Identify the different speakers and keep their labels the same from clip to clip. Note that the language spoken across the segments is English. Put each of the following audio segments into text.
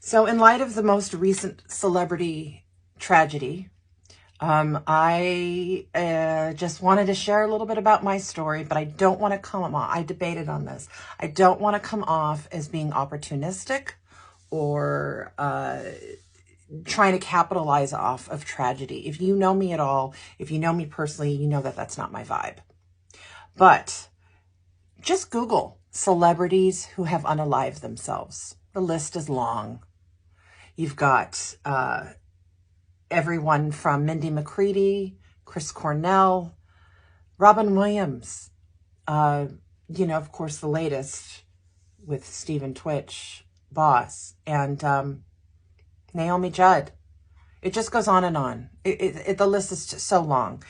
Speaker 1: So in light of the most recent celebrity tragedy, I just wanted to share a little bit about my story, but I don't want to come off, I debated on this. I don't want to come off as being opportunistic or trying to capitalize off of tragedy. If you know me at all, if you know me personally, you know that that's not my vibe. But just Google celebrities who have unalived themselves. The list is long. You've got everyone from Mindy McCready, Chris Cornell, Robin Williams, of course, the latest with Stephen Twitch, Boss, and Naomi Judd. It just goes on and on. The list is just so long.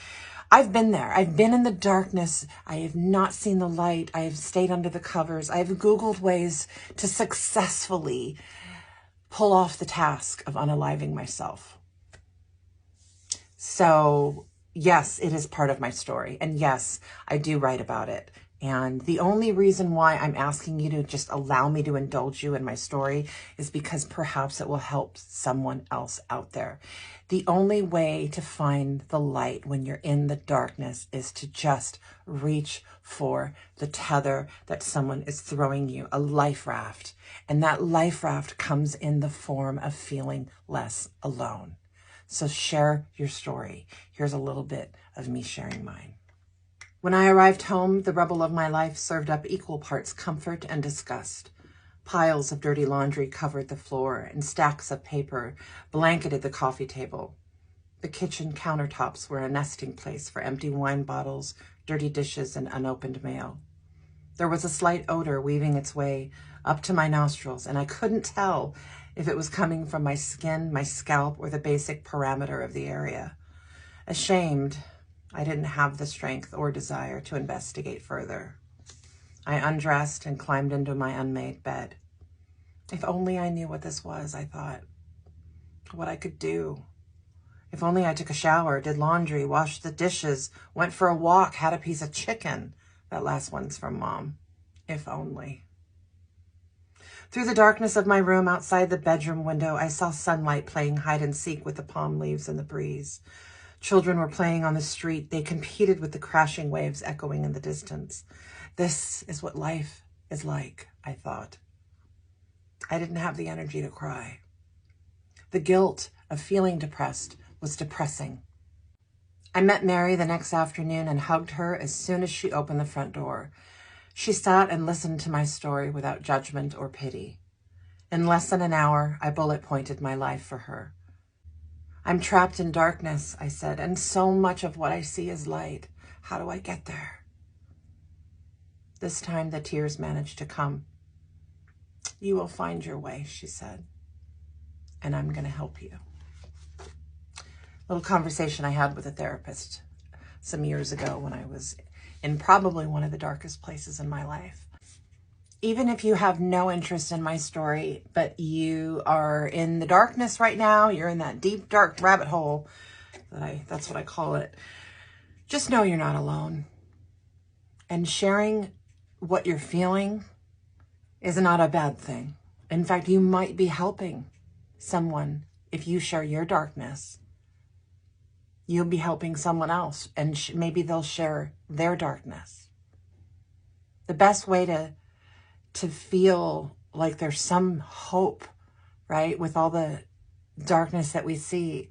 Speaker 1: I've been there. I've been in the darkness. I have not seen the light. I have stayed under the covers. I have Googled ways to successfully pull off the task of unaliving myself. So yes, it is part of my story. And yes, I do write about it. And the only reason why I'm asking you to just allow me to indulge you in my story is because perhaps it will help someone else out there. The only way to find the light when you're in the darkness is to just reach for the tether that someone is throwing you, a life raft. And that life raft comes in the form of feeling less alone. So share your story. Here's a little bit of me sharing mine. When I arrived home, the rubble of my life served up equal parts comfort and disgust. Piles of dirty laundry covered the floor, and stacks of paper blanketed the coffee table. The kitchen countertops were a nesting place for empty wine bottles, dirty dishes, and unopened mail. There was a slight odor weaving its way up to my nostrils, and I couldn't tell if it was coming from my skin, my scalp, or the basic parameter of the area. Ashamed, I didn't have the strength or desire to investigate further. I undressed and climbed into my unmade bed. If only I knew what this was, I thought. What I could do. If only I took a shower, did laundry, washed the dishes, went for a walk, had a piece of chicken. That last one's from Mom. If only. Through the darkness of my room outside the bedroom window, I saw sunlight playing hide and seek with the palm leaves in the breeze. Children were playing on the street. They competed with the crashing waves echoing in the distance. This is what life is like, I thought. I didn't have the energy to cry. The guilt of feeling depressed was depressing. I met Mary the next afternoon and hugged her as soon as she opened the front door. She sat and listened to my story without judgment or pity. In less than an hour, I bullet pointed my life for her. I'm trapped in darkness, I said, and so much of what I see is light. How do I get there? This time the tears managed to come. You will find your way, she said, and I'm going to help you. Little conversation I had with a therapist some years ago when I was in probably one of the darkest places in my life. Even if you have no interest in my story, but you are in the darkness right now, you're in that deep, dark rabbit hole, that's what I call it, just know you're not alone. And sharing what you're feeling is not a bad thing. In fact, you might be helping someone if you share your darkness. You'll be helping someone else, and maybe they'll share their darkness. The best way to feel like there's some hope, right? With all the darkness that we see,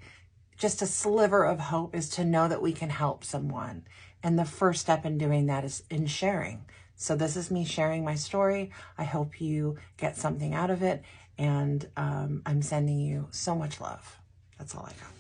Speaker 1: just a sliver of hope is to know that we can help someone. And the first step in doing that is in sharing. So this is me sharing my story. I hope you get something out of it. And I'm sending you so much love. That's all I got.